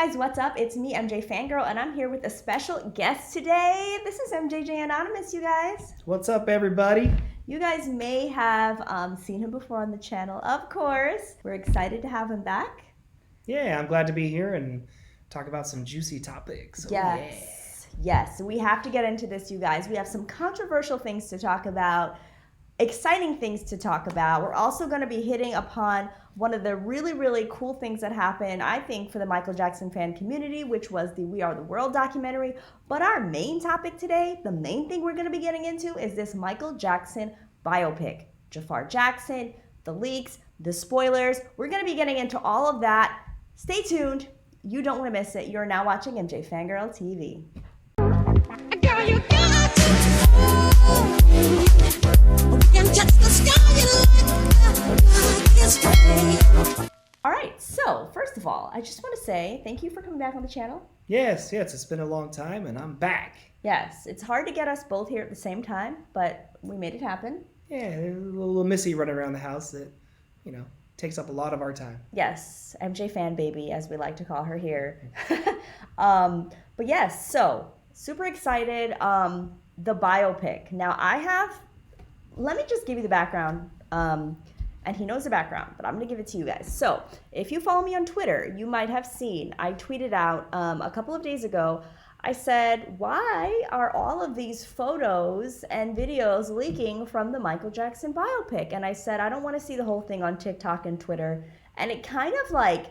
guys, what's up? It's me, MJFANGIRL, and I'm here with a special guest today. This is MJJ Anonymous, you guys. What's up, everybody? You guys may have seen him before on the channel, of course. We're excited to have him back. Yeah, I'm glad to be here and talk about some juicy topics. Yes, we have to get into this, you guys. We have some controversial things to talk about, exciting things to talk about. We're also going to be hitting upon one of the really, really cool things that happened, I think, for the Michael Jackson fan community, which was the We Are the World documentary. But our main topic today, the main thing we're going to be getting into is this Michael Jackson biopic. JAAFAR Jackson, the leaks, the spoilers. We're going to be getting into all of that. Stay tuned. You don't want to miss it. You're now watching MJFANGIRL TV. Girl, you got to know. We can touch the sky like it's free. All right, so first of all, I just want to say thank you for coming back on the channel. Yes, it's been a long time, and I'm back. Yes, it's hard to get us both here at the same time, but we made it happen. Yeah, there's a little Missy running around the house that, takes up a lot of our time. Yes, MJ fan baby, as we like to call her here. But yes, so super excited. The biopic. Now let me just give you the background. And he knows the background, but I'm going to give it to you guys. So if you follow me on Twitter, you might have seen, I tweeted out a couple of days ago, I said, why are all of these photos and videos leaking from the Michael Jackson biopic? And I said, I don't want to see the whole thing on TikTok and Twitter. And it kind of I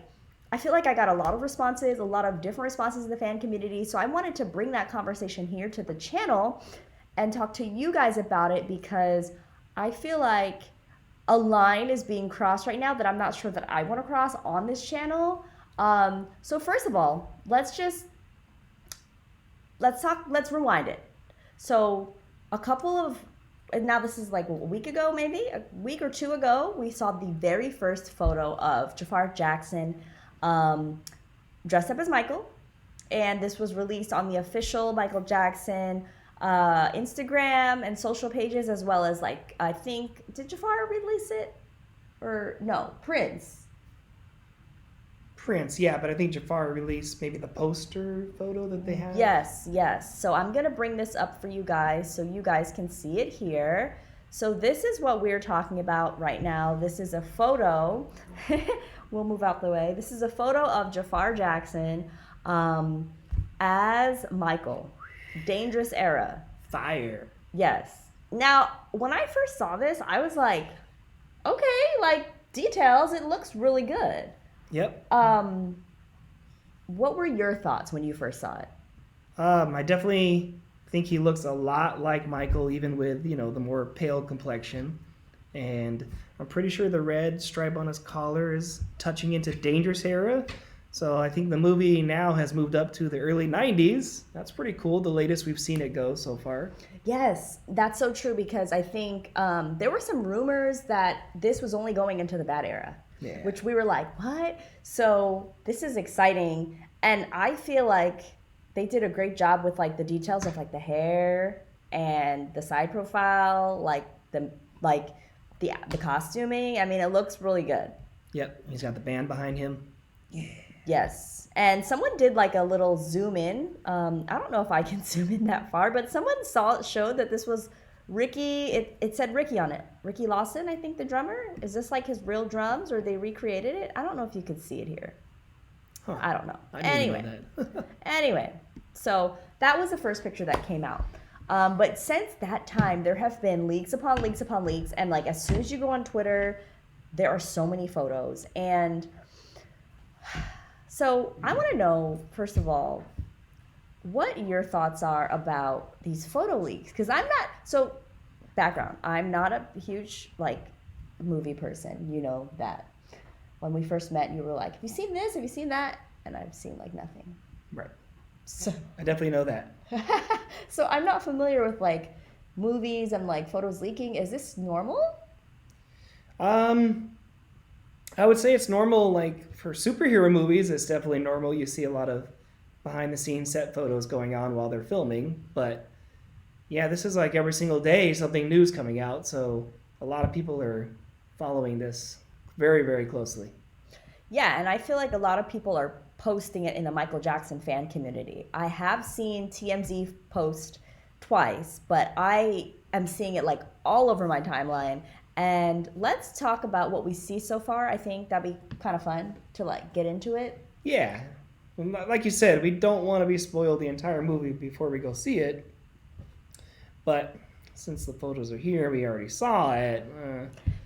feel like I got a lot of responses, a lot of different responses in the fan community. So I wanted to bring that conversation here to the channel and talk to you guys about it, because I feel like a line is being crossed right now that I'm not sure that I want to cross on this channel. So first of all, let's rewind it. So now this is like a week ago, maybe a week or two ago, we saw the very first photo of JAAFAR Jackson dressed up as Michael. And this was released on the official Michael Jackson Instagram and social pages, as well as I think, did JAAFAR release it? Or no, Prince, yeah, but I think JAAFAR released maybe the poster photo that they have. Yes. So I'm gonna bring this up for you guys so you guys can see it here. So this is what we're talking about right now. This is a photo. We'll move out the way. This is a photo of JAAFAR Jackson as Michael. Dangerous era. Fire. Yes. Now, when I first saw this, I was like, okay, details, it looks really good. Yep. What were your thoughts when you first saw it? I definitely think he looks a lot like Michael, even with, the more pale complexion. And I'm pretty sure the red stripe on his collar is touching into Dangerous era. So I think the movie now has moved up to the early 90s. That's pretty cool, the latest we've seen it go so far. Yes, that's so true, because I think there were some rumors that this was only going into the bad era. Yeah. Which we were like, what? So this is exciting. And I feel like they did a great job with the details of the hair and the side profile, the costuming. I mean, it looks really good. Yep, he's got the band behind him. Yeah. Yes. And someone did a little zoom in. I don't know if I can zoom in that far, but someone showed that this was Ricky. It said Ricky on it. Ricky Lawson, I think, the drummer. Is this his real drums, or they recreated it? I don't know if you can see it here. Huh. I don't know. I didn't know that. Anyway, so that was the first picture that came out. But since that time, there have been leaks upon leaks upon leaks. And as soon as you go on Twitter, there are so many photos. And so I want to know, first of all, what your thoughts are about these photo leaks. Because background, I'm not a huge movie person. You know that. When we first met, you were like, have you seen this? Have you seen that? And I've seen nothing. Right. So I definitely know that. So I'm not familiar with movies and photos leaking. Is this normal? I would say it's normal, for superhero movies, it's definitely normal. You see a lot of behind-the-scenes set photos going on while they're filming. But, yeah, this is every single day something new's coming out. So a lot of people are following this very, very closely. Yeah, and I feel like a lot of people are posting it in the Michael Jackson fan community. I have seen TMZ post twice, but I am seeing it like all over my timeline. And let's talk about what we see so far. I think that'd be kind of fun to like get into it. Yeah. Like you said, we don't want to be spoiled the entire movie before we go see it. But since the photos are here, we already saw it.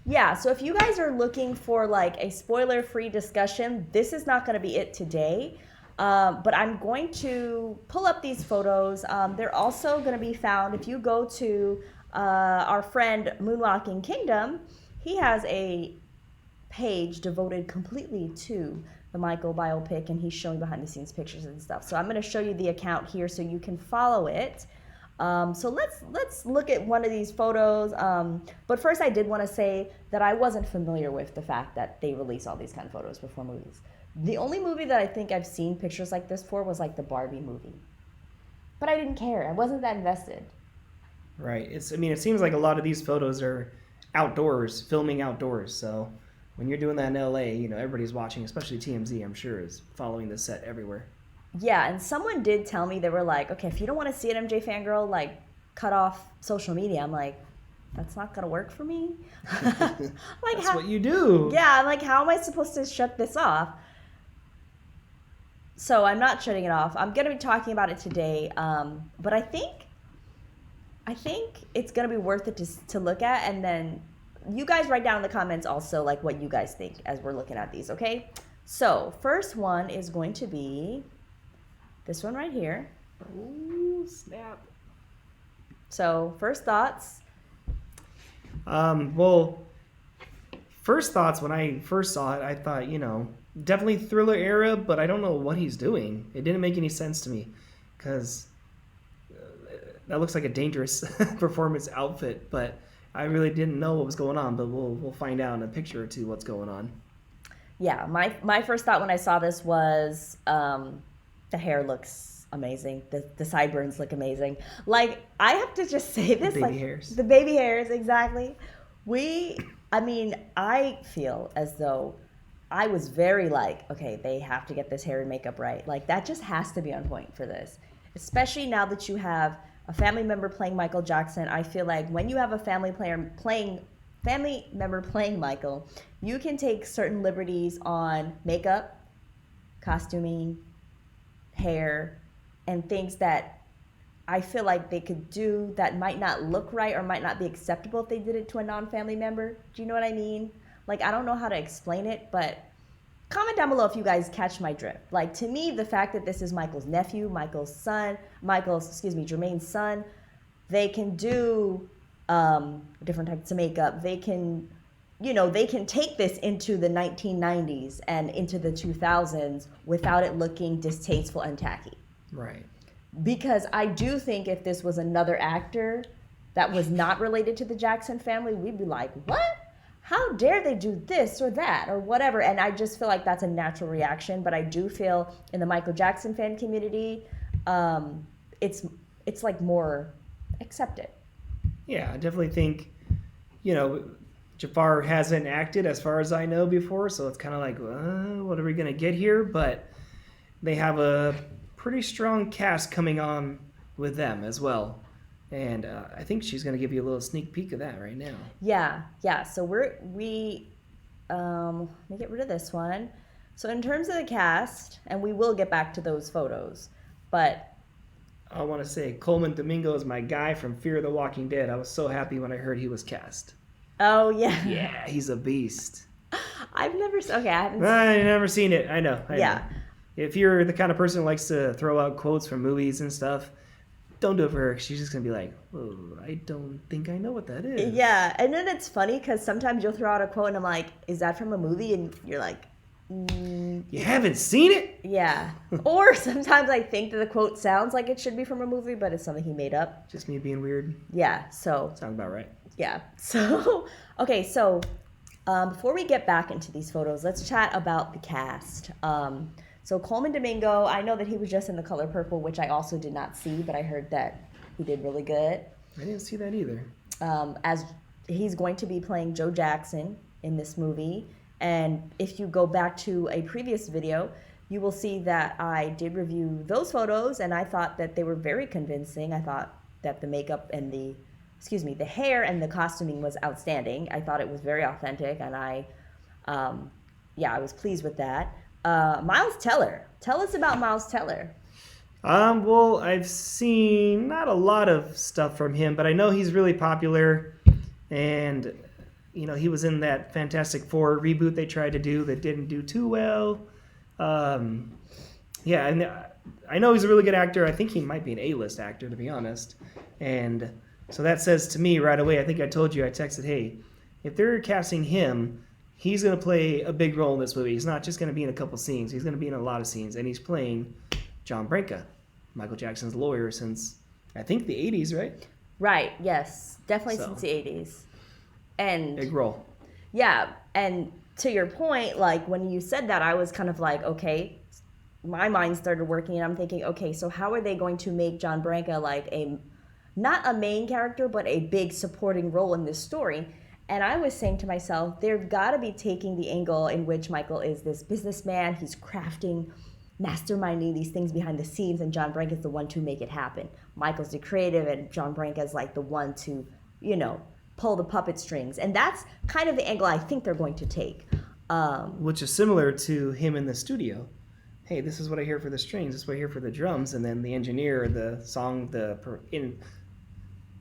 Yeah, so if you guys are looking for like a spoiler-free discussion, this is not going to be it today. But I'm going to pull up these photos. They're also going to be found if you go to our friend Moonwalking Kingdom. He has a page devoted completely to the Michael biopic, and he's showing behind-the-scenes pictures and stuff. So I'm going to show you the account here so you can follow it. So let's look at one of these photos. But first, I did want to say that I wasn't familiar with the fact that they release all these kind of photos before movies. The only movie that I think I've seen pictures like this for was like the Barbie movie. But I didn't care. I wasn't that invested. Right. It seems like a lot of these photos are outdoors, filming outdoors. So when you're doing that in LA, everybody's watching, especially TMZ, I'm sure, is following the set everywhere. Yeah, and someone did tell me, they were like, okay, if you don't want to see it, MJ Fangirl, like, cut off social media. I'm like, that's not going to work for me. That's what you do. Yeah, I'm like, how am I supposed to shut this off? So I'm not shutting it off. I'm going to be talking about it today. But I think it's going to be worth it to look at. And then you guys write down in the comments also, like, what you guys think as we're looking at these, okay? So first one is going to be this one right here. Oh, snap. So, first thoughts? Well, first thoughts, when I first saw it, I thought, definitely thriller era, but I don't know what he's doing. It didn't make any sense to me, because that looks like a dangerous performance outfit, but I really didn't know what was going on, but we'll find out in a picture or two what's going on. Yeah, my first thought when I saw this was, the hair looks amazing. The sideburns look amazing. Like, I have to just say this. The baby hairs. The baby hairs, exactly. I feel as though I was very like, okay, they have to get this hair and makeup right. Like, that just has to be on point for this. Especially now that you have a family member playing Michael Jackson. I feel like when you have a family member playing Michael, you can take certain liberties on makeup, costuming, hair, and things that I feel like they could do that might not look right or might not be acceptable if they did it to a non-family member. Do you know what I mean? Like, I don't know how to explain it, but comment down below if you guys catch my drift. Like, to me, the fact that this is Michael's nephew, Jermaine's son, they can do different types of makeup. They can take this into the 1990s and into the 2000s without it looking distasteful and tacky. Right. Because I do think if this was another actor that was not related to the Jackson family, we'd be like, what? How dare they do this or that or whatever? And I just feel like that's a natural reaction. But I do feel in the Michael Jackson fan community, it's like more accepted. Yeah, I definitely think, JAAFAR hasn't acted as far as I know before, so it's kind of like, what are we going to get here? But they have a pretty strong cast coming on with them as well. And I think she's going to give you a little sneak peek of that right now. Yeah. So let me get rid of this one. So in terms of the cast, and we will get back to those photos, but I want to say Coleman Domingo is my guy from Fear the Walking Dead. I was so happy when I heard he was cast. Oh, yeah. Yeah, he's a beast. I've never I've never seen it. I know. Yeah. If you're the kind of person who likes to throw out quotes from movies and stuff, don't do it for her. She's just going to be like, oh, I don't think I know what that is. Yeah, and then it's funny because sometimes you'll throw out a quote and I'm like, is that from a movie? And you're like, you haven't seen it? Yeah. Or sometimes I think that the quote sounds like it should be from a movie, but it's something he made up. Just me being weird? Yeah, so. Sounds about right. Yeah. So, okay, so before we get back into these photos, let's chat about the cast. So Coleman Domingo, I know that he was just in The Color Purple, which I also did not see, but I heard that he did really good. I didn't see that either. As he's going to be playing Joe Jackson in this movie. And if you go back to a previous video, you will see that I did review those photos, and I thought that they were very convincing. I thought that the makeup and the hair and the costuming was outstanding. I thought it was very authentic, and I was pleased with that. Miles Teller, tell us about Miles Teller. Well, I've seen not a lot of stuff from him, but I know he's really popular, and he was in that Fantastic Four reboot they tried to do that didn't do too well. And I know he's a really good actor. I think he might be an A-list actor, to be honest. And so that says to me right away, I think I told you, I texted, hey, if they're casting him, he's going to play a big role in this movie. He's not just going to be in a couple scenes. He's going to be in a lot of scenes. And he's playing John Branca, Michael Jackson's lawyer since, I think, the 80s, right? Right, yes. Definitely since the 80s. And big role. Yeah, and to your point, like, when you said that, I was kind of like, okay, my mind started working, and I'm thinking, okay, so how are they going to make John Branca like not a main character, but a big supporting role in this story? And I was saying to myself, they've got to be taking the angle in which Michael is this businessman. He's crafting, masterminding these things behind the scenes, and John Branca is the one to make it happen. Michael's the creative, and John Branca is like the one to, pull the puppet strings. And that's kind of the angle I think they're going to take. Which is similar to him in the studio. Hey, this is what I hear for the strings, this is what I hear for the drums, and then the engineer, the song, the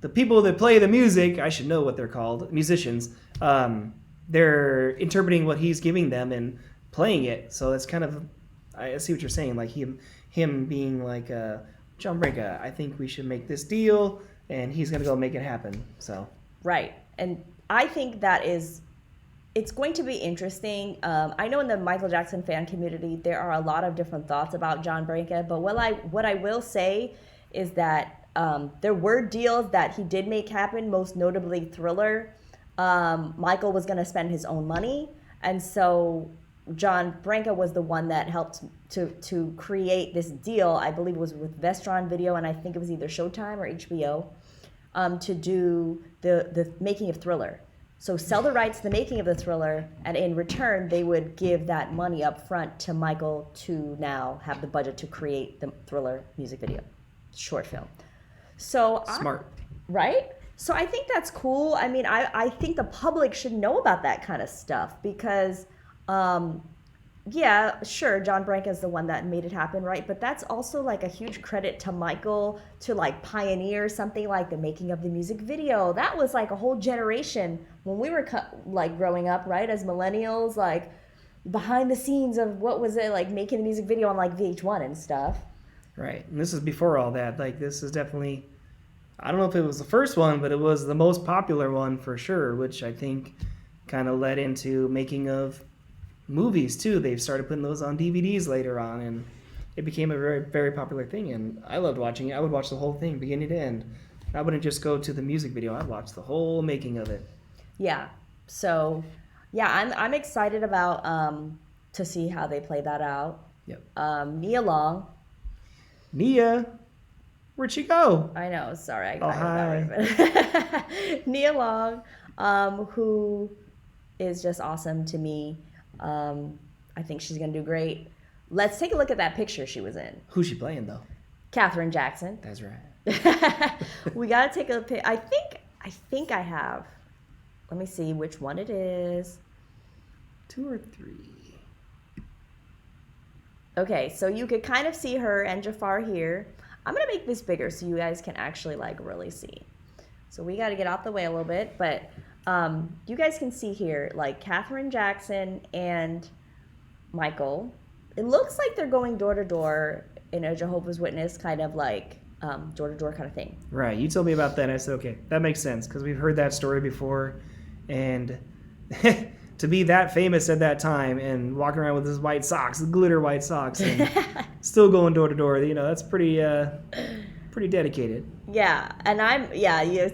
people that play the music, I should know what they're called, musicians, they're interpreting what he's giving them and playing it. So it's kind of, I see what you're saying, like him being like, John Branca, I think we should make this deal, and he's going to go make it happen. So right. And I think that it's going to be interesting. I know in the Michael Jackson fan community, there are a lot of different thoughts about John Branca, but what I will say is that there were deals that he did make happen, most notably Thriller. Michael was going to spend his own money, and so John Branca was the one that helped to create this deal. I believe it was with Vestron Video, and I think it was either Showtime or HBO, to do the making of Thriller. So sell the rights to the making of the Thriller, and in return, they would give that money up front to Michael to now have the budget to create the Thriller music video, short film. So smart. Right? So I think that's cool. I mean, I think the public should know about that kind of stuff because, yeah, sure, John Branca is the one that made it happen, right? But that's also like a huge credit to Michael to like pioneer something like the making of the music video. That was like a whole generation when we were like growing up, right? As millennials, like behind the scenes of what was it like making the music video on like VH1 and stuff. Right. And this is before all that. Like this is definitely, I don't know if it was the first one, but it was the most popular one for sure, which I think kind of led into making of movies too. They've started putting those on DVDs later on, and it became a very, very popular thing. And I loved watching it. I would watch the whole thing, beginning to end. I wouldn't just go to the music video. I'd watch the whole making of it. Yeah. So, yeah, I'm excited about to see how they play that out. Yep. Nia Long. Nia, where'd she go? I know. Sorry, I got that right. Nia Long, who is just awesome to me. I think she's gonna do great. Let's take a look at that picture she was in. Who's she playing though? Catherine Jackson. That's right. We gotta take a pic. I think I have. Let me see which one it is. 2 or 3. Okay, so you could kind of see her and Jafar here. I'm gonna make this bigger so you guys can actually like really see. So we gotta get out the way a little bit, but you guys can see here like Catherine Jackson and Michael. It looks like they're going door to door in a Jehovah's Witness kind of like door to door kind of thing. Right. You told me about that. And I said, okay, that makes sense because we've heard that story before, and to be that famous at that time and walking around with his white socks, glitter white socks, and still going door to door, that's pretty dedicated. Yeah, and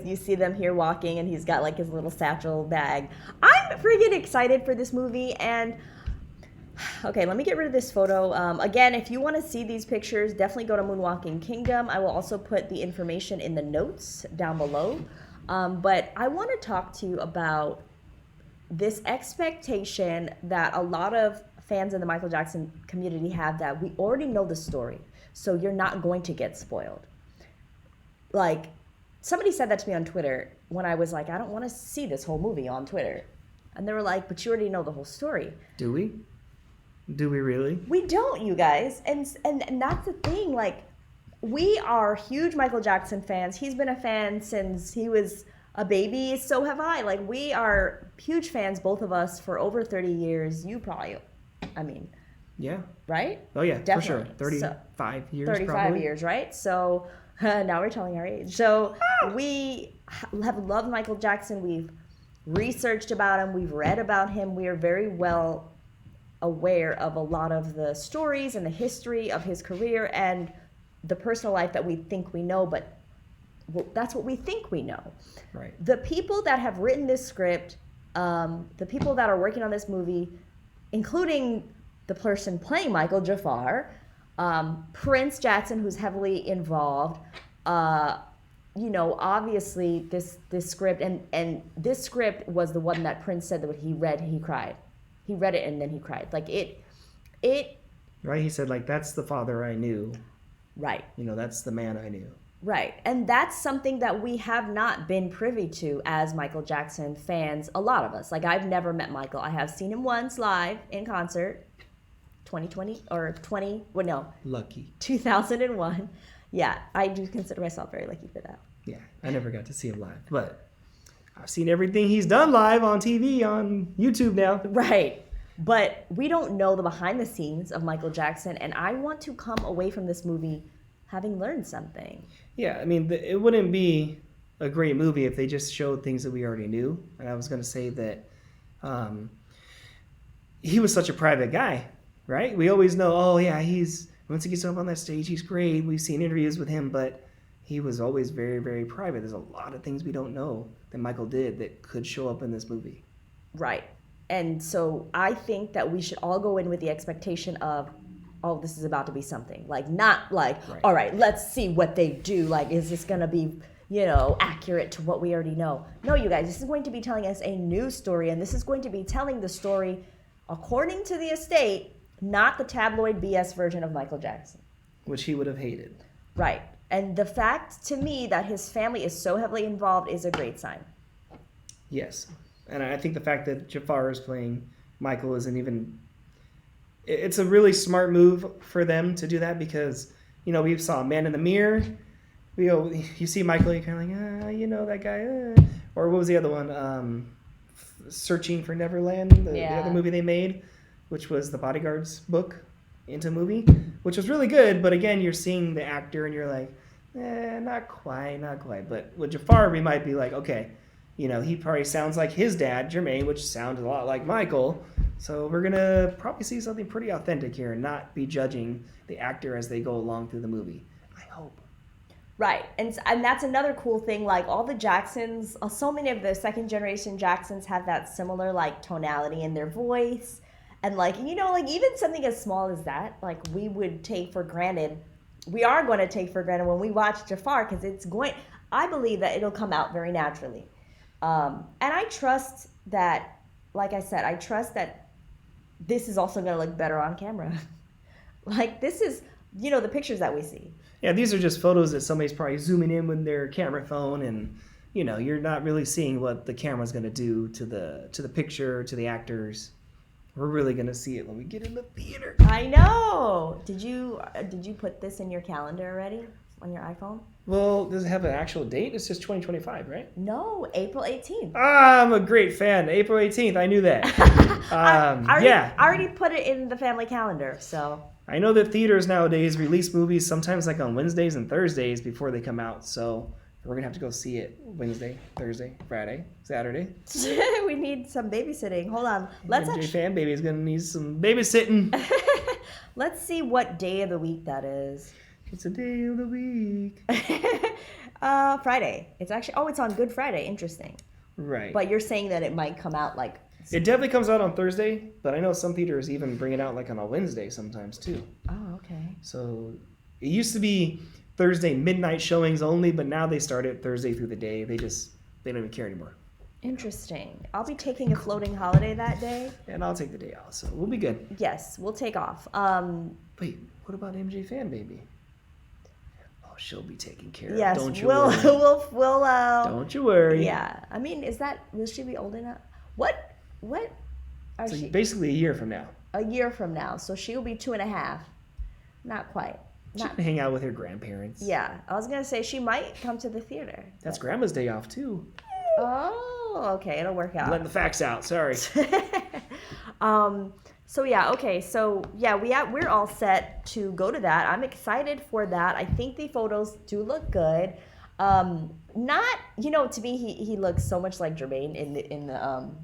you see them here walking, and he's got like his little satchel bag. I'm freaking excited for this movie, and okay, let me get rid of this photo. Again, if you want to see these pictures, definitely go to Moonwalking Kingdom. I will also put the information in the notes down below. But I want to talk to you about this expectation that a lot of fans in the Michael Jackson community have that we already know the story, so you're not going to get spoiled. Like, somebody said that to me on Twitter when I was like, I don't want to see this whole movie on Twitter. And they were like, but you already know the whole story. Do we? Do we really? We don't, you guys. And that's the thing. Like, we are huge Michael Jackson fans. He's been a fan since he was a baby. So have I. Like, we are huge fans, both of us, for over 30 years. You probably, I mean. Yeah. Right? Oh, yeah, Definitely. for sure. 35 years, 35 probably. years, right? So now we're telling our age. So we have loved Michael Jackson. We've researched about him. We've read about him. We are very well aware of a lot of the stories and the history of his career and the personal life that we think we know, but that's what we think we know. Right. The people that have written this script, the people that are working on this movie, including the person playing Michael, JAAFAR, Prince Jackson, who's heavily involved, obviously this script, and this script was the one that Prince said that when he read, he cried. He read it and then he cried. Like it. Right. He said, like, that's the father I knew. Right. That's the man I knew. Right. And that's something that we have not been privy to as Michael Jackson fans, a lot of us. Like, I've never met Michael. I have seen him once live in concert, 2001. Yeah, I do consider myself very lucky for that. Yeah, I never got to see him live, but I've seen everything he's done live on TV, on YouTube now. Right. But we don't know the behind the scenes of Michael Jackson, and I want to come away from this movie having learned something. Yeah, I mean, it wouldn't be a great movie if they just showed things that we already knew. And I was going to say that he was such a private guy, right? We always know, oh, yeah, once he gets up on that stage, he's great. We've seen interviews with him, but he was always very, very private. There's a lot of things we don't know that Michael did that could show up in this movie. Right. And so I think that we should all go in with the expectation of, oh, this is about to be something. Like, not like, right. All right, let's see what they do. Like, is this going to be, accurate to what we already know? No, you guys, this is going to be telling us a new story, and this is going to be telling the story according to the estate, not the tabloid BS version of Michael Jackson. Which he would have hated. Right. And the fact, to me, that his family is so heavily involved is a great sign. Yes. And I think the fact that JAAFAR is playing Michael isn't even... It's a really smart move for them to do that because, we saw Man in the Mirror. You see Michael, you're kind of like, that guy. Or what was the other one? Searching for Neverland, the other movie they made, which was the Bodyguard's book into movie, which was really good. But again, you're seeing the actor and you're like, not quite. But with JAAFAR, we might be like, okay, he probably sounds like his dad, Jermaine, which sounds a lot like Michael. So we're going to probably see something pretty authentic here and not be judging the actor as they go along through the movie. I hope. Right. And that's another cool thing. Like, all the Jacksons, so many of the second generation Jacksons have that similar, like, tonality in their voice. And, like, even something as small as that, like, we would take for granted. We are going to take for granted when we watch JAAFAR because I believe that it'll come out very naturally. And I trust that, like I said, this is also going to look better on camera. Like, this is, the pictures that we see. Yeah, these are just photos that somebody's probably zooming in with their camera phone, and, you're not really seeing what the camera's going to do to the picture, to the actors. We're really going to see it when we get in the theater. I know. Did you put this in your calendar already on your iPhone? Well, does it have an actual date? It's just 2025, right? No, April 18th. I'm a great fan. April 18th, I knew that. I already put it in the family calendar, so. I know that theaters nowadays release movies sometimes like on Wednesdays and Thursdays before they come out, so we're going to have to go see it Wednesday, Thursday, Friday, Saturday. We need some babysitting. Hold on. MJFANGIRL baby is going to need some babysitting. Let's see what day of the week that is. It's a day of the week. Friday. It's actually, it's on Good Friday. Interesting. Right. But you're saying that it might come out like... It definitely comes out on Thursday, but I know some theaters even bring it out like on a Wednesday sometimes too. Oh, okay. So it used to be Thursday midnight showings only, but now they start it Thursday through the day. They don't even care anymore. Interesting. I'll be taking a floating holiday that day. And I'll take the day off, so we'll be good. Yes, we'll take off. Wait, what about MJ Fan Baby? Oh, she'll be taken care of. Yes, Don't you we'll worry. we'll Don't you worry. Yeah. I mean, will she be old enough? What are So she? basically a year from now. A year from now, so she'll be 2.5. Not quite. She can hang out with her grandparents. Yeah, I was gonna say she might come to the theater. That's Grandma's day off too. Oh, okay, it'll work out. Letting the facts out. Sorry. So yeah, okay, so yeah, we're all set to go to that. I'm excited for that. I think the photos do look good. Not, to me, he looks so much like Jermaine in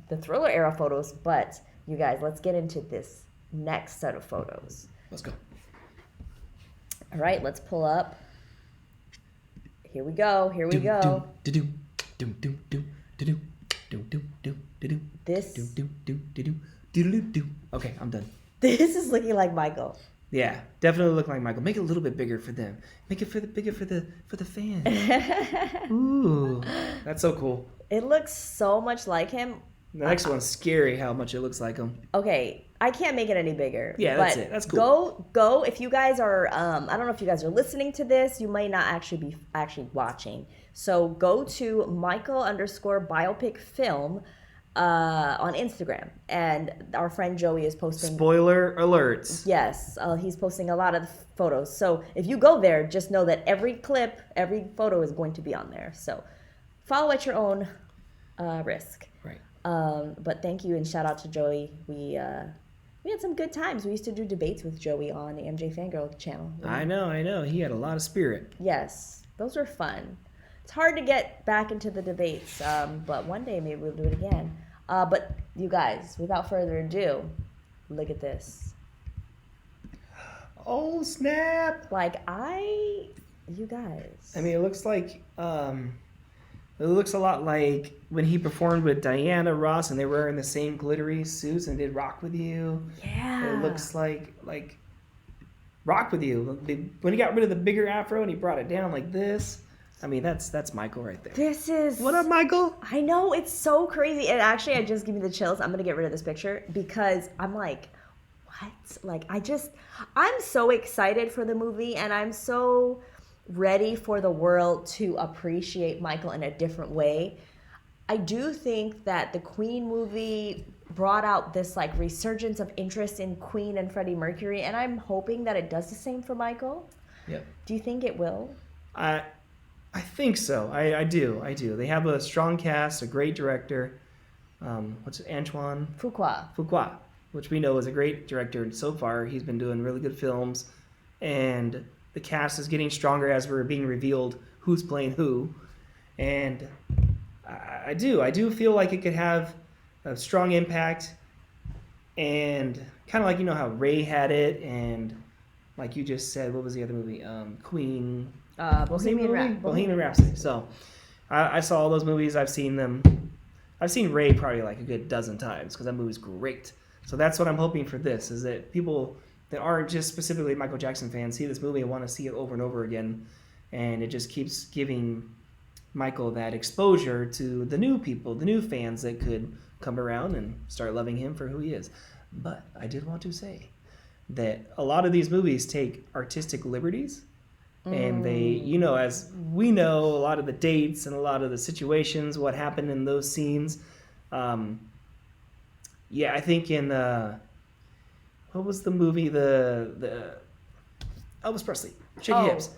the Thriller era photos. But you guys, let's get into this next set of photos. Let's go. All right, let's pull up. Here we go. This Okay, I'm done. this is looking like Michael. Yeah, definitely look like Michael. Make it a little bit bigger for them. Make it bigger for the fans. Ooh, that's so cool. It looks so much like him. The next one's scary. How much it looks like him. Okay, I can't make it any bigger. Yeah, that's but it. That's cool. Go. If you guys are, I don't know if you guys are listening to this. You might not actually be watching. So go to Michael_biopic film on Instagram, and our friend Joey is posting. Spoiler alerts. Yes, he's posting a lot of photos. So if you go there, just know that every photo is going to be on there. So follow at your own risk. Right. But thank you and shout out to Joey. We had some good times. We used to do debates with Joey on the MJ Fangirl channel. I know. He had a lot of spirit. Yes, those were fun. It's hard to get back into the debates, but one day maybe we'll do it again. But you guys, without further ado, look at this. Oh, snap. You guys. I mean, it looks like, it looks a lot like when he performed with Diana Ross and they were wearing the same glittery suits and did Rock With You. Yeah. It looks like Rock With You. When he got rid of the bigger afro and he brought it down like this. I mean, that's Michael right there. This is... What up, Michael? I know, it's so crazy. And actually, it just gave me the chills. I'm going to get rid of this picture because I'm like, what? I'm so excited for the movie and I'm so ready for the world to appreciate Michael in a different way. I do think that the Queen movie brought out this resurgence of interest in Queen and Freddie Mercury, and I'm hoping that it does the same for Michael. Yep. Do you think it will? I think so. I do. They have a strong cast, a great director. What's it? Antoine Fuqua, which we know is a great director. And so far, he's been doing really good films. And the cast is getting stronger as we're being revealed who's playing who. And I do feel like it could have a strong impact. And kind of like, how Ray had it. And like you just said, what was the other movie? Queen... Bohemian Rhapsody. So I saw all those movies. I've seen them. I've seen Ray probably a good dozen times because that movie's great. So that's what I'm hoping for this, is that people that aren't just specifically Michael Jackson fans see this movie and want to see it over and over again. And it just keeps giving Michael that exposure to the new people, the new fans that could come around and start loving him for who he is. But I did want to say that a lot of these movies take artistic liberties. And they, as we know, a lot of the dates and a lot of the situations, what happened in those scenes. I think in, what was the movie, the Elvis Presley, Shaky Hips.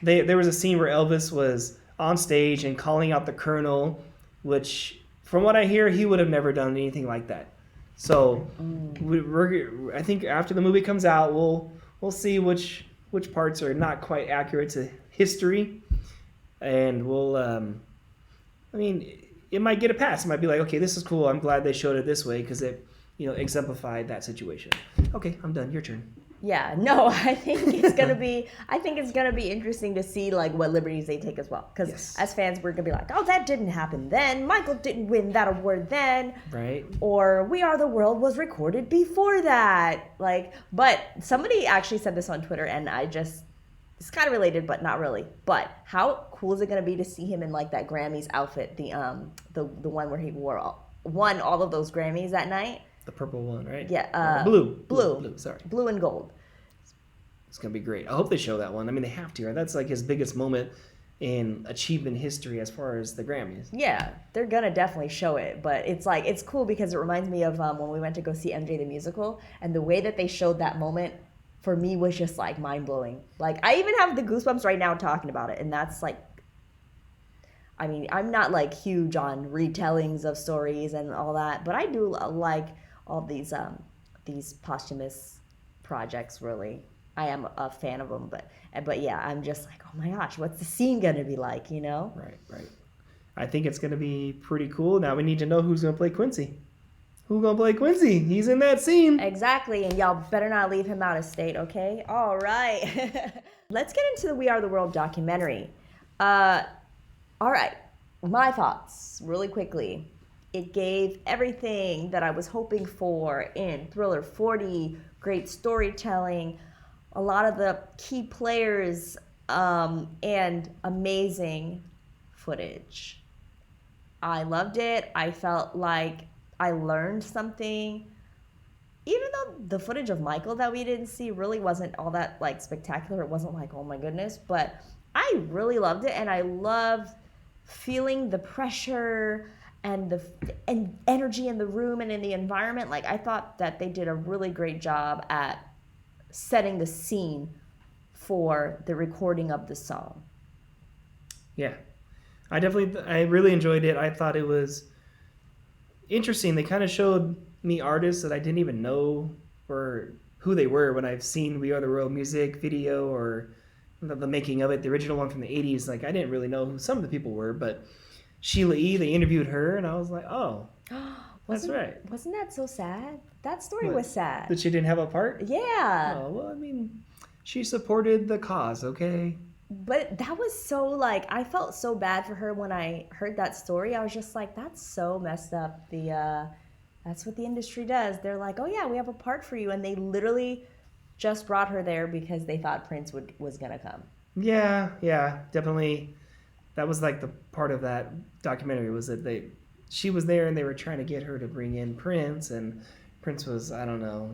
There was a scene where Elvis was on stage and calling out the Colonel, which, from what I hear, he would have never done anything like that. So, I think after the movie comes out, we'll see which parts are not quite accurate to history, and it might get a pass. It might be like, okay, this is cool. I'm glad they showed it this way because it, exemplified that situation. Okay, I'm done. Your turn. Yeah, no, I think it's gonna be interesting to see what liberties they take as well. Because as fans, we're gonna be like, oh, that didn't happen then. Michael didn't win that award then. Right. Or We Are the World was recorded before that. But somebody actually said this on Twitter, and it's kind of related, but not really. But how cool is it going to be to see him in like that Grammys outfit, the one where he won all of those Grammys that night? The purple one, right? Yeah. Blue. Sorry. Blue and gold. It's gonna be great. I hope they show that one. I mean, they have to. Right? That's like his biggest moment in achievement history as far as the Grammys. Yeah, they're gonna definitely show it, but it's cool because it reminds me of when we went to go see MJ the musical, and the way that they showed that moment for me was just like mind blowing. Like I even have the goosebumps right now talking about it, and that's like, I mean, I'm not like huge on retellings of stories and all that, but I do like all these posthumous projects. Really, I am a fan of them, but yeah, I'm just like, oh my gosh, what's the scene gonna be like, you know? Right. I think it's gonna be pretty cool. Now we need to know who's gonna play Quincy. Who's gonna play Quincy? He's in that scene. Exactly, and y'all better not leave him out of state, okay? All right. Let's get into the We Are the World documentary. All right, my thoughts really quickly. It gave everything that I was hoping for in Thriller 40, great storytelling, a lot of the key players, and amazing footage. I loved it. I felt like I learned something. Even though the footage of Michael that we didn't see really wasn't all that like spectacular, it wasn't like, oh my goodness, but I really loved it, and I loved feeling the pressure and the energy in the room and in the environment. Like I thought that they did a really great job at setting the scene for the recording of the song. Yeah, I really enjoyed it. I thought it was interesting. They kind of showed me artists that I didn't even know or who they were when I've seen We Are the World music video or the making of it, the original one from the 80s. Like I didn't really know who some of the people were, but Sheila E., they interviewed her, and I was like, oh, that's right. Wasn't that so sad? That story was sad. That she didn't have a part? Yeah. Oh, well, I mean, she supported the cause, okay? But that was so, like, I felt so bad for her when I heard that story. I was just like, that's so messed up. That's what the industry does. They're like, oh, yeah, we have a part for you. And they literally just brought her there because they thought Prince was going to come. Yeah, definitely. That was like the part of that documentary was that she was there and they were trying to get her to bring in Prince, and Prince was, I don't know,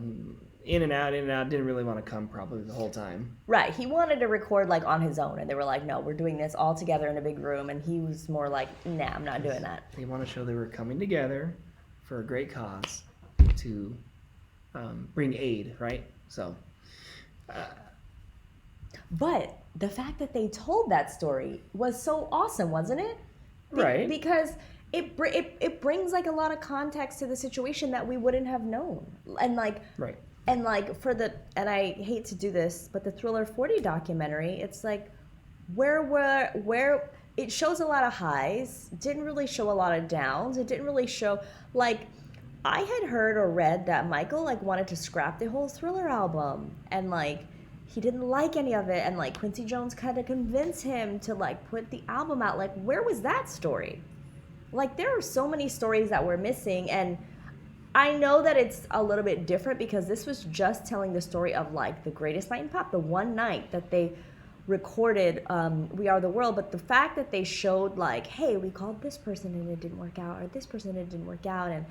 in and out, didn't really want to come probably the whole time. Right. He wanted to record like on his own, and they were like, no, we're doing this all together in a big room, and he was more like, nah, I'm not doing that. They want to show they were coming together for a great cause to bring aid, right? So. But the fact that they told that story was so awesome, wasn't it? Right. Because it brings like a lot of context to the situation that we wouldn't have known. And like, right. And like and I hate to do this, but the Thriller 40 documentary, it's like where it shows a lot of highs, didn't really show a lot of downs. It didn't really show, like, I had heard or read that Michael like wanted to scrap the whole Thriller album, and like he didn't like any of it, and like Quincy Jones kind of convinced him to like put the album out. Like, where was that story? Like, there are so many stories that we're missing, and I know that it's a little bit different because this was just telling the story of like the greatest night in pop, the one night that they recorded We Are the World. But the fact that they showed like, hey, we called this person and it didn't work out, or this person and it didn't work out, and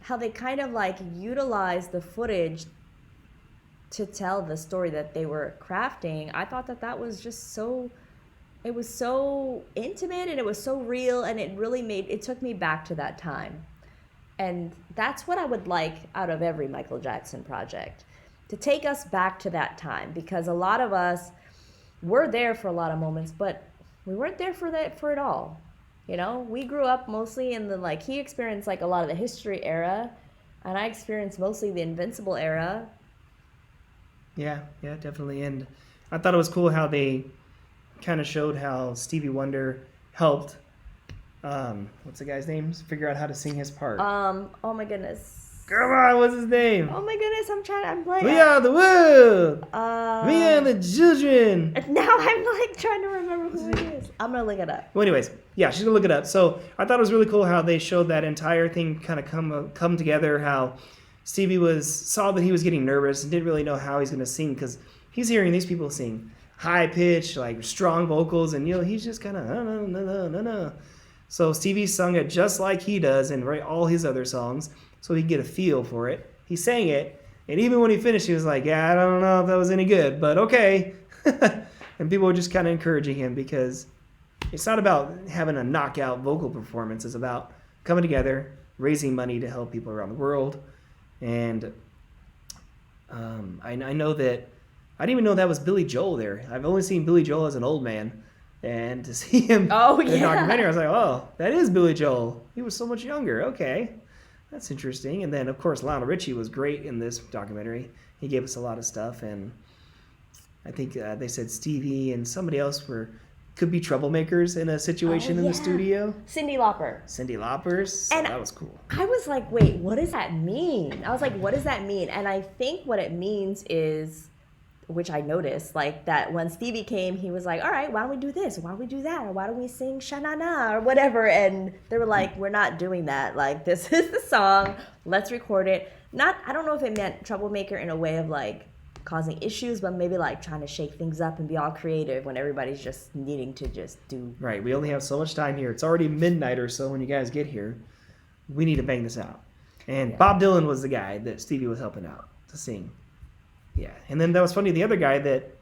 how they kind of like utilized the footage to tell the story that they were crafting, I thought that was just so, it was so intimate and it was so real, and it really it took me back to that time. And that's what I would like out of every Michael Jackson project, to take us back to that time, because a lot of us were there for a lot of moments, but we weren't there for it all. You know, we grew up mostly in the, like, he experienced like a lot of the history era, and I experienced mostly the Invincible era. Yeah, definitely. And I thought it was cool how they kind of showed how Stevie Wonder helped, what's the guy's name? Figure out how to sing his part. Oh my goodness. Come on, what's his name? Oh my goodness, I'm playing. We are the world. We are the children. Now I'm like trying to remember who it is. I'm gonna look it up. Well, anyways, yeah, she's gonna look it up. So I thought it was really cool how they showed that entire thing kind of come together. How Stevie saw that he was getting nervous and didn't really know how he's gonna sing, because he's hearing these people sing. high pitch, like strong vocals, and he's just kind of no. So Stevie sung it just like he does and all his other songs, so he could get a feel for it. He sang it, and even when he finished, he was like, "Yeah, I don't know if that was any good, but okay." And people were just kind of encouraging him because it's not about having a knockout vocal performance. It's about coming together, raising money to help people around the world. And I know that I didn't even know that was Billy Joel there. I've only seen Billy Joel as an old man. And to see him in the documentary, I was like, oh, that is Billy Joel. He was so much younger. Okay, that's interesting. And then, of course, Lionel Richie was great in this documentary. He gave us a lot of stuff. And I think they said Stevie and somebody else could be troublemakers in a situation in the studio. Cyndi Lauper. Cyndi Lauper. So And that was cool. I was like, wait, what does that mean? I was like, what does that mean? And I think what it means is, which I noticed, like that when Stevie came, he was like, all right, why don't we do this? Why don't we do that? Or why don't we sing Sha-Na-Na or whatever? And they were like, we're not doing that. Like, this is the song. Let's record it. I don't know if it meant troublemaker in a way of like causing issues, but maybe like trying to shake things up and be all creative when everybody's just needing to just do. Right. We only have so much time here. It's already midnight or so when you guys get here. We need to bang this out. And Bob Dylan was the guy that Stevie was helping out to sing. Yeah. And then that was funny. The other guy that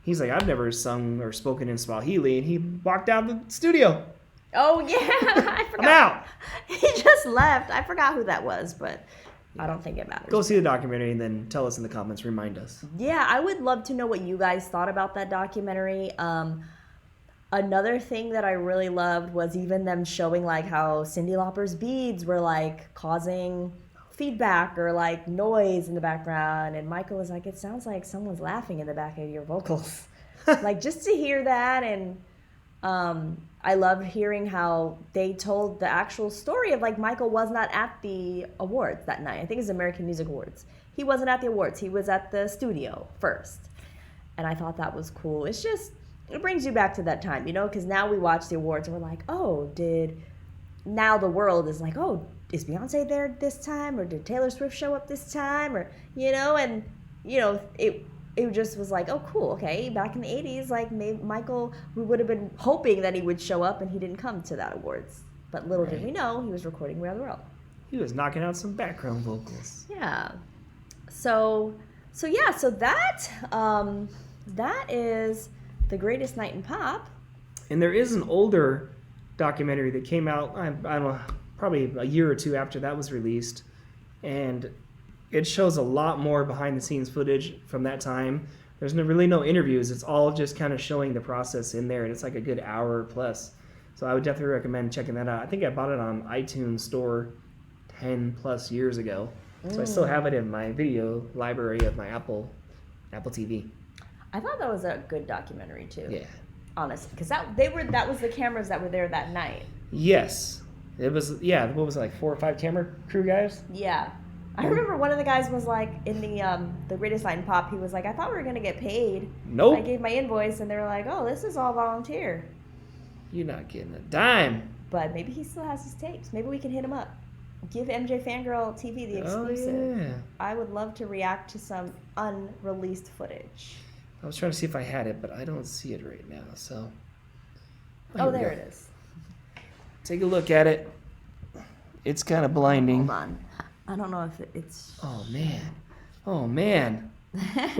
he's like, I've never sung or spoken in Swahili. And he walked out the studio. Oh, yeah. I forgot. I'm out. He just left. I forgot who that was, but I don't think it matters. Go see the documentary and then tell us in the comments. Remind us. Yeah, I would love to know what you guys thought about that documentary. Another thing that I really loved was even them showing like how Cyndi Lauper's beads were like causing feedback or like noise in the background, and Michael was like, it sounds like someone's laughing in the back of your vocals. Like, just to hear that. And I loved hearing how they told the actual story of like Michael was not at the awards that night. I think it's American Music Awards. He wasn't at the awards. He was at the studio first. And I thought that was cool. It's just, it brings you back to that time, because now we watch the awards and we're like, oh, now the world is like, oh, is Beyonce there this time? Or did Taylor Swift show up this time? Or, and, it just was like, oh, cool, okay. Back in the 80s, like, maybe Michael, we would have been hoping that he would show up, and he didn't come to that awards. But little did we know, he was recording around the world. He was knocking out some background vocals. Yeah. So that is The Greatest Night in Pop. And there is an older documentary that came out, I don't know, probably a year or two after that was released. And it shows a lot more behind-the-scenes footage from that time. There's really no interviews. It's all just kind of showing the process in there. And it's like a good hour plus. So I would definitely recommend checking that out. I think I bought it on iTunes Store 10 plus years ago. So I still have it in my video library of my Apple TV. I thought that was a good documentary too. Yeah. Honestly, because that was the cameras that were there that night. Yes. It was, what was it, like 4 or 5 camera crew guys? Yeah. I remember one of the guys was like, in the Greatest Night in Pop, he was like, I thought we were going to get paid. Nope. I gave my invoice, and they were like, oh, this is all volunteer. You're not getting a dime. But maybe he still has his tapes. Maybe we can hit him up. Give MJ Fangirl TV the exclusive. Oh, yeah. I would love to react to some unreleased footage. I was trying to see if I had it, but I don't see it right now, so. Oh, there it is. Take a look at it. It's kind of blinding. Hold on. I don't know if it's... Oh, man. Well,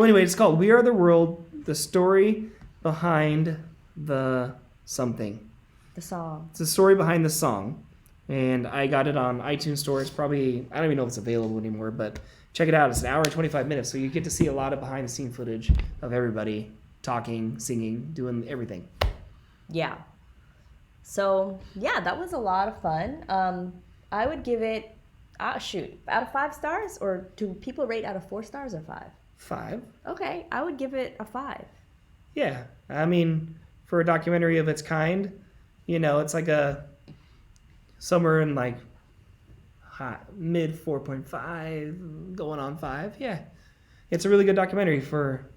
anyway, it's called We Are the World, the story behind the something. The song. It's the story behind the song. And I got it on iTunes Store. It's probably, I don't even know if it's available anymore, but check it out. It's an hour and 25 minutes, so you get to see a lot of behind-the-scene footage of everybody talking, singing, doing everything. Yeah. So, yeah, that was a lot of fun. I would give it, out of 5 stars? Or do people rate out of 4 stars or 5? 5. Okay, I would give it a 5. Yeah. I mean, for a documentary of its kind, it's like somewhere in like mid 4.5 going on 5. Yeah. It's a really good documentary for,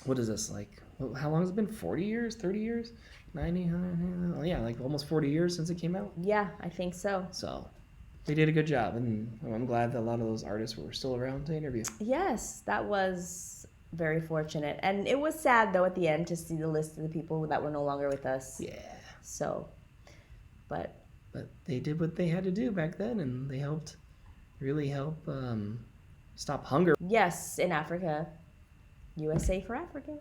what is this, like, how long has it been? 40 years? 30 years? 90? 100? Yeah, like almost 40 years since it came out. Yeah, I think so. So they did a good job, and I'm glad that a lot of those artists were still around to interview. Yes, that was very fortunate. And it was sad, though, at the end to see the list of the people that were no longer with us. Yeah. So, but they did what they had to do back then, and they really help stop hunger. yes, in Africa, USA for Africa.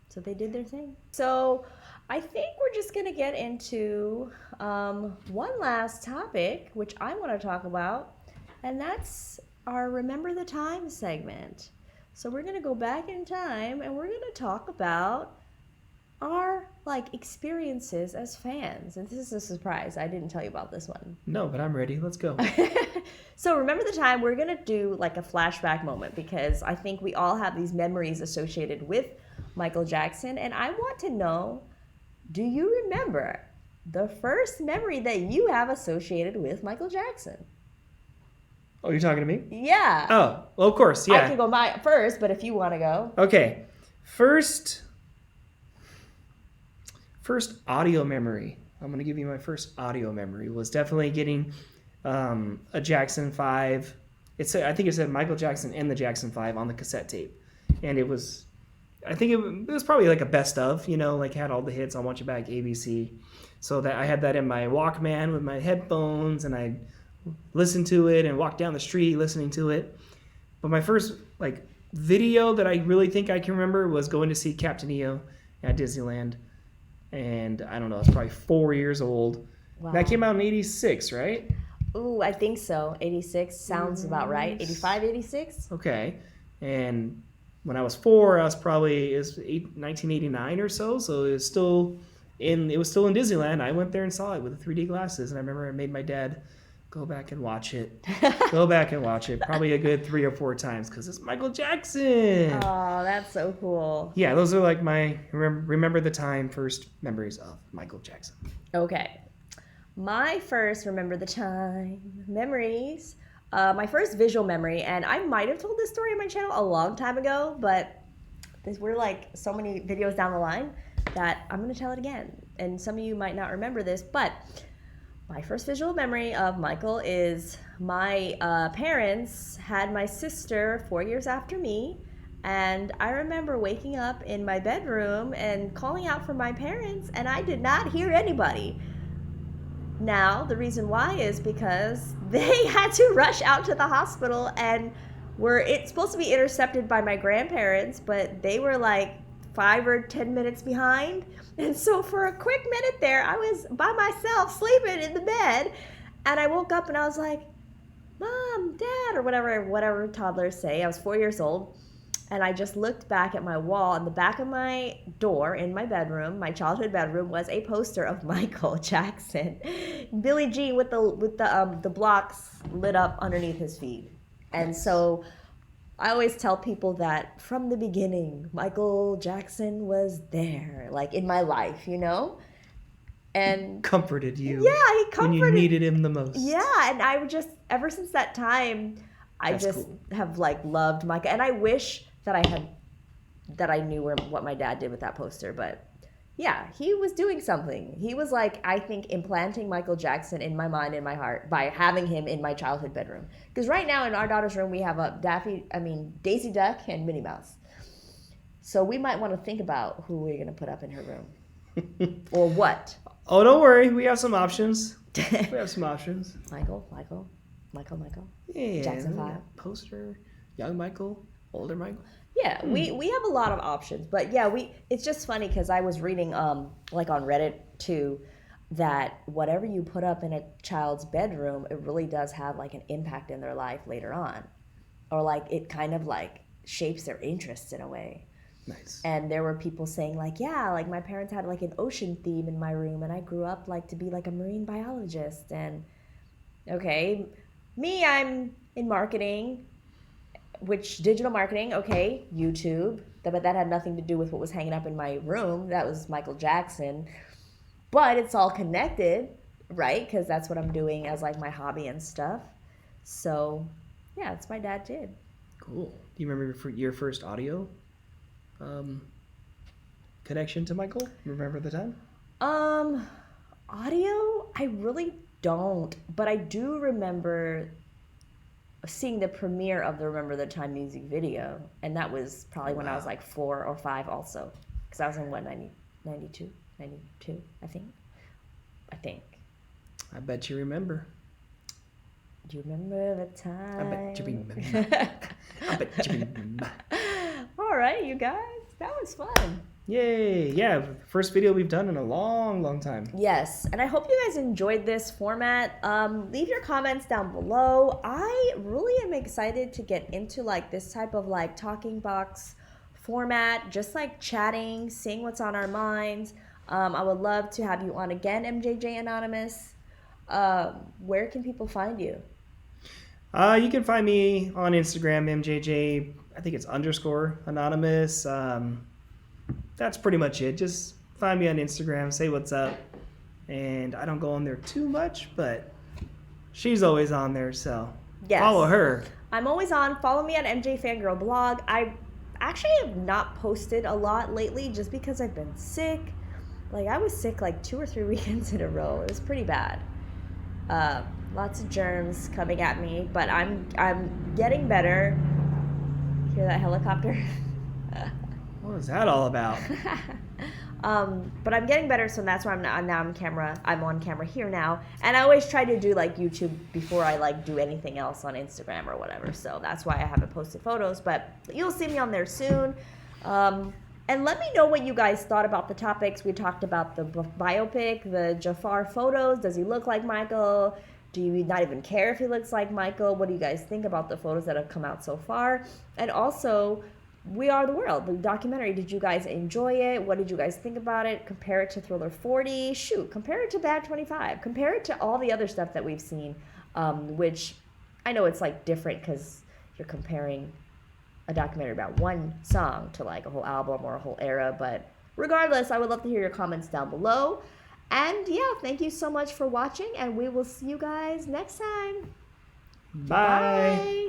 So they did their thing. So I think we're just going to get into one last topic, which I want to talk about, and that's our Remember the Time segment. So we're going to go back in time, and we're going to talk about our experiences as fans. And this is a surprise. I didn't tell you about this one. No, but I'm ready. Let's go. So remember the time, we're going to do a flashback moment, because I think we all have these memories associated with Michael Jackson. And I want to know, do you remember the first memory that you have associated with Michael Jackson? Oh, you're talking to me? Yeah. Oh, well, of course, yeah. I can go first, but if you want to go. Okay. First audio memory. I'm going to give you my first audio memory. Was definitely getting a Jackson 5. I think it said Michael Jackson and the Jackson 5 on the cassette tape. And it was probably a best of, had all the hits on Watch It Back, ABC. So that I had that in my Walkman with my headphones, and I listened to it and walked down the street listening to it. But my first video that I really think I can remember was going to see Captain EO at Disneyland. And I don't know, it's probably 4 years old. Wow. That came out in 86, right? Ooh, I think so. 86 sounds about right. 85, 86? Okay. And when I was 4, I was probably 1989 or so. So it was still in Disneyland. I went there and saw it with the 3D glasses, and I remember I made my dad go back and watch it. Probably a good 3 or 4 times, because it's Michael Jackson. Oh, that's so cool. Yeah, those are my remember the time first memories of Michael Jackson. Okay. My first Remember the Time memories, my first visual memory, and I might have told this story on my channel a long time ago, but we're so many videos down the line that I'm going to tell it again. And some of you might not remember this, but my first visual memory of Michael is my parents had my sister 4 years after me, and I remember waking up in my bedroom and calling out for my parents, and I did not hear anybody. Now, the reason why is because they had to rush out to the hospital, and it's supposed to be intercepted by my grandparents, but they were 5 or 10 minutes behind. And so for a quick minute there, I was by myself sleeping in the bed, and I woke up and I was like, Mom, Dad, or whatever toddlers say. I was 4 years old, and I just looked back at my wall. On the back of my door in my bedroom, my childhood bedroom, was a poster of Michael Jackson, Billie Jean with the blocks lit up underneath his feet. And so I always tell people that from the beginning, Michael Jackson was there, in my life, and comforted you. Yeah, he comforted when you needed him the most. Yeah, and I would just, ever since that time, That's cool. have loved Michael, and I wish that I knew what my dad did with that poster, but yeah, he was doing something. He was I think implanting Michael Jackson in my mind, in my heart, by having him in my childhood bedroom. Because right now in our daughter's room, we have a Daisy Duck and Minnie Mouse. So we might want to think about who we're going to put up in her room. Or what. Oh, don't worry. We have some options. Michael. Yeah. Jackson 5. Poster. Young Michael. Older Michael. Yeah, we have a lot of options, but yeah, it's just funny because I was reading on Reddit too, that whatever you put up in a child's bedroom, it really does have an impact in their life later on, or it kind of shapes their interests in a way. Nice. And there were people saying my parents had an ocean theme in my room, and I grew up to be a marine biologist. And okay, me, I'm in marketing. Which digital marketing, okay, YouTube, but that had nothing to do with what was hanging up in my room. That was Michael Jackson. But it's all connected, right? Because that's what I'm doing as my hobby and stuff. So, yeah, that's what my dad did. Cool. Do you remember your first audio connection to Michael? Remember the time? Audio? I really don't. But I do remember seeing the premiere of the Remember the Time music video, and that was probably when I was like 4 or 5 also, because I was in what, 92, I think. I bet you remember. Do you remember the time? I bet you remember. I bet you remember. All right, you guys, that was fun. Yay! Yeah, first video we've done in a long, long time. Yes, and I hope you guys enjoyed this format. Leave your comments down below. I really am excited to get into like this type of like talking box format, just like chatting, seeing what's on our minds. I would love to have you on again, MJJ Anonymous. Where can people find you? You can find me on Instagram, MJJ. I think it's _anonymous. That's pretty much it. Just find me on Instagram, say what's up. And I don't go on there too much, but she's always on there, so Yes. follow her. I'm always on. Follow me on MJFANGIRL blog. I actually have not posted a lot lately just because I've been sick. Like, I was sick like 2 or 3 weekends in a row. It was pretty bad. Lots of germs coming at me, but I'm getting better. Hear that helicopter? What was that all about? But I'm getting better, so that's why I'm on camera here now. And I always try to do like YouTube before I like do anything else on Instagram or whatever. So that's why I haven't posted photos, but you'll see me on there soon. And let me know what you guys thought about the topics. We talked about the biopic, the JAAFAR photos. Does he look like Michael? Do you not even care if he looks like Michael? What do you guys think about the photos that have come out so far? And also, We Are the World, the documentary. Did you guys enjoy it? What did you guys think about it? Compare it to Thriller 40. Shoot, compare it to Bad 25. Compare it to all the other stuff that we've seen, which I know it's like different because you're comparing a documentary about one song to like a whole album or a whole era. But regardless, I would love to hear your comments down below. And yeah, thank you so much for watching, and we will see you guys next time. Bye. Bye.